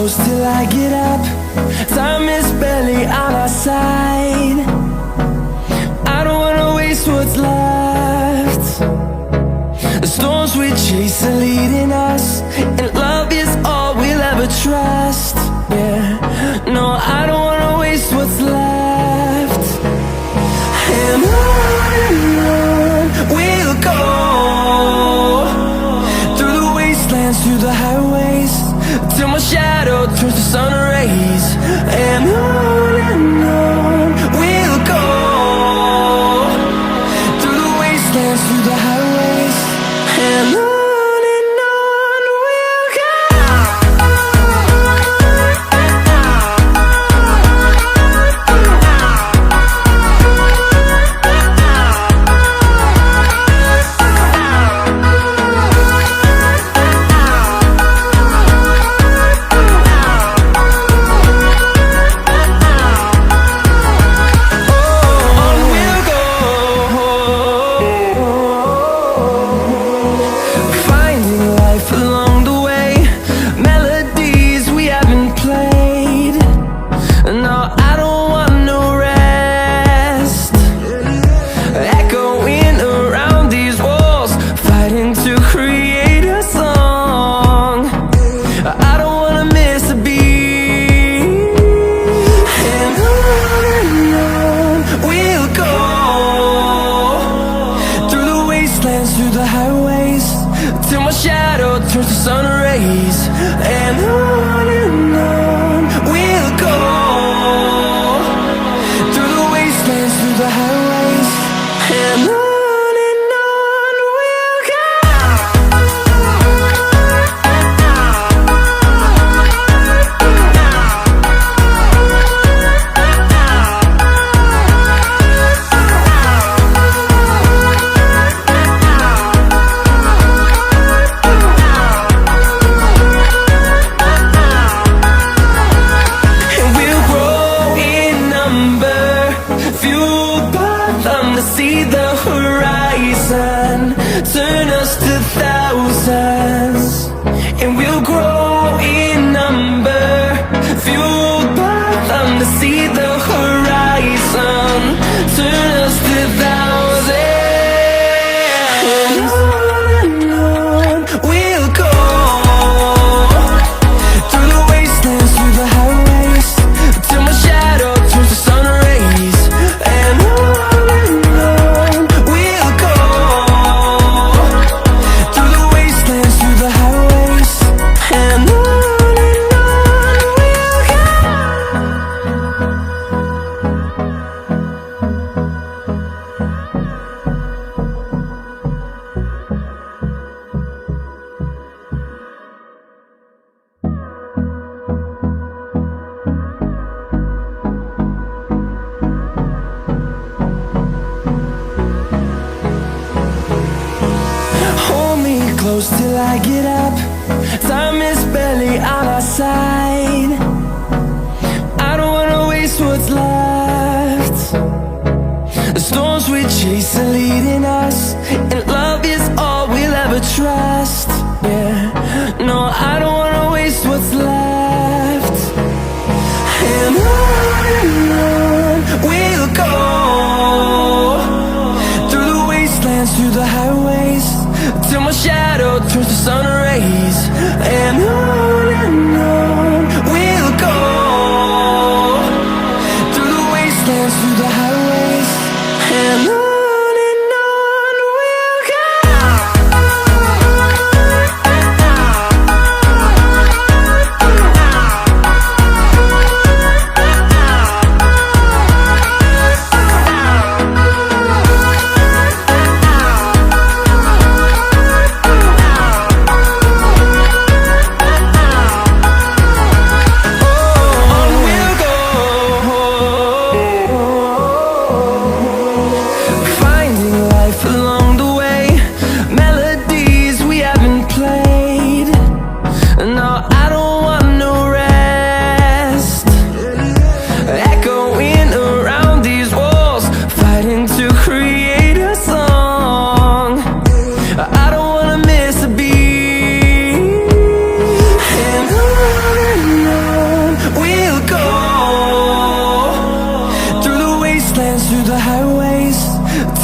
close till I get up. Time is barely on our side. I don't wanna waste what's left. The storms we chase are leading us, and love is all we'll ever trust. Yeah, no, I don't wanna waste what's left. And on we'll go, through the wastelands, through the highways, till my shadow turns to sun rays. And on we'll go, through the wastelands, through the highways, and on we'll go. Through the highways, till my shadow turns to sun rays. And on we'll go, through the wastelands, through the highways, and on we'll go. See the horizon, turn us to thousands, and we'll grow in number, fueled by them to see the horizon, turn us to thousands. And on we'll go, through the wastelands, through the highways, till my shadow turns to sun rays. And close till I get up. Time is barely on our side. I don't wanna waste what's left. The storms we chase are leading us, and love is all we'll ever trust. Yeah, no, I don't wanna waste what's left. And on we'll go, through the wastelands, through the highways, till my shadow turns to sun rays. And on we'll go, through the wastelands, through the highways, and on we'll go.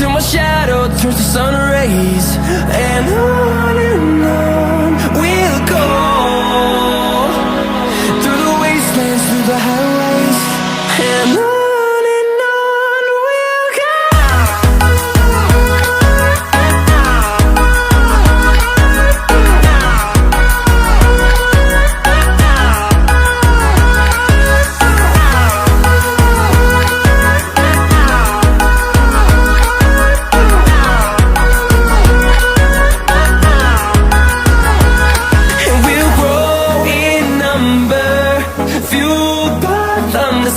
till my shadow turns to sun rays. And on we'll go, through the wastelands, through the highways. And on we'll go.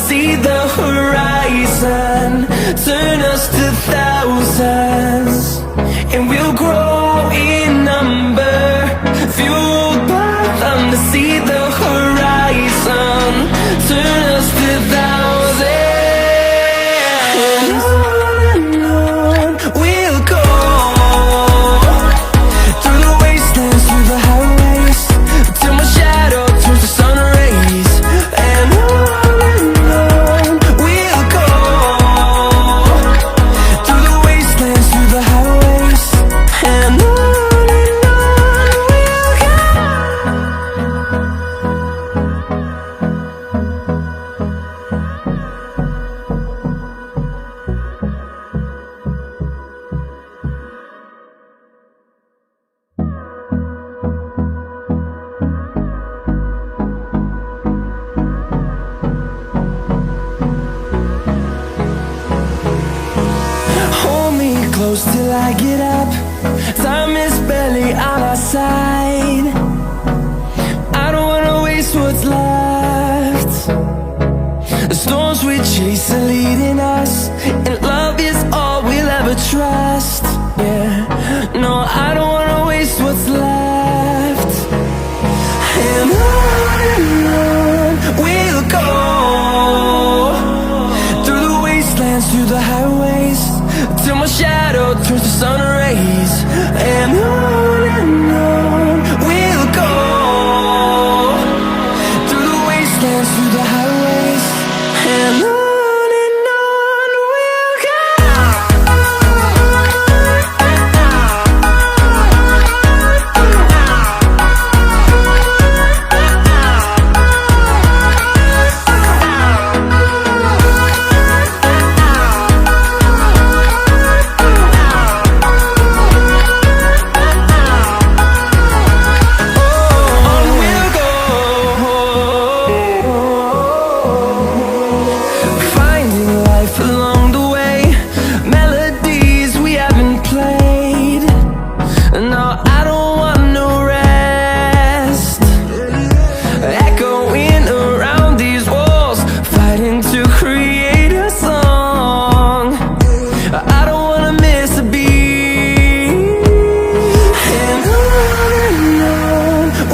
See the horizon, turn us to thousands, and we'll grow in number, fueled by them to see the horizon, turn us to thousands, and on we'll go, through the wastelands, through the highways, till my shadow turns to sun rays. And close till I get up. Time is barely on our side. I don't wanna waste what's left. The storms we chase are leading us, and love is all we'll ever trust. Yeah, no, I don't wanna waste what's left. And on we'll go, through the wastelands, through the highways, till my shadow turns to sun rays. And on we'll go, through the wastelands, through the highways. And on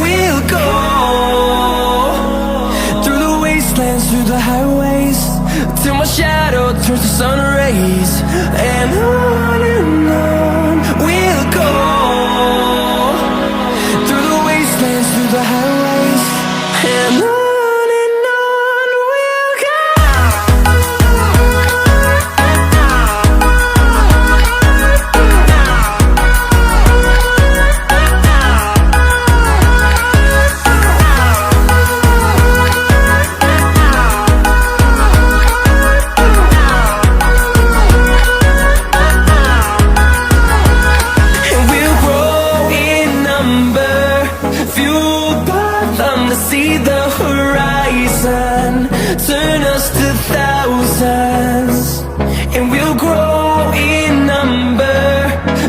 we'll go. Through the highways, till my shadow turns to sun rays. And on we'll go, through the wastelands, through the highways. And on we'll go. See the horizon, turn us to thousands, and we'll grow in number,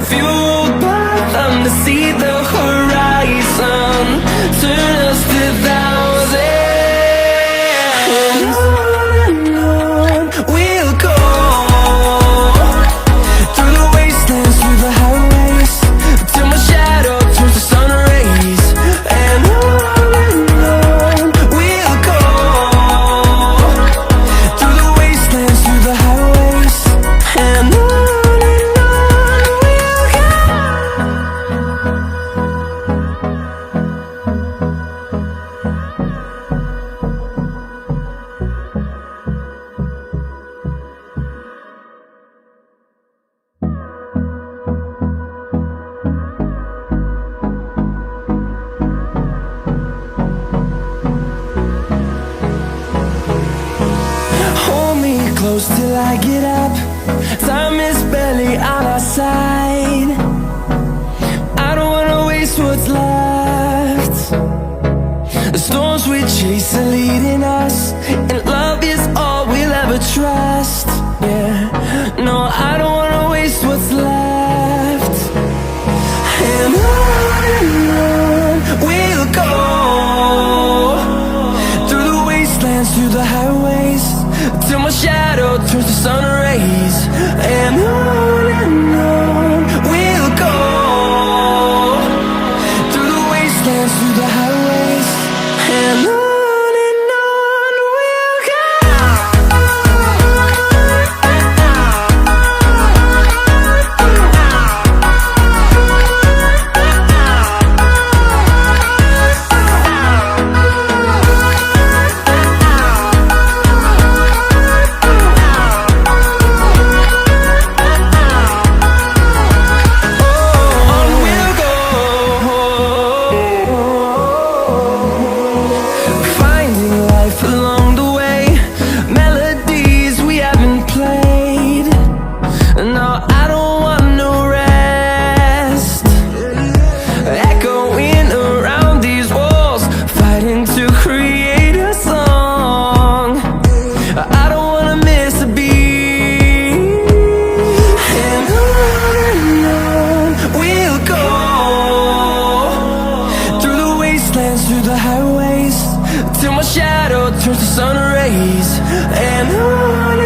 fueled by them to see the horizon, turn us to thousands, and on we'll go, through the wastelands, through the highways, till my shadow turns to sun rays. And on we'll go, through the wastelands, through the close till I get up. Time is barely on our side. I don't wanna waste what's left. The storms we chase are leading us, and love is all we'll ever trust. Yeah, no, I don't wanna waste what's left. And on we'll go, through the wastelands, through the highways, till my shadow turns to sun rays. And on we'll go, through the wastelands, through the highways, and on we'll go. Through the highways, till my shadow turns to sun rays. And on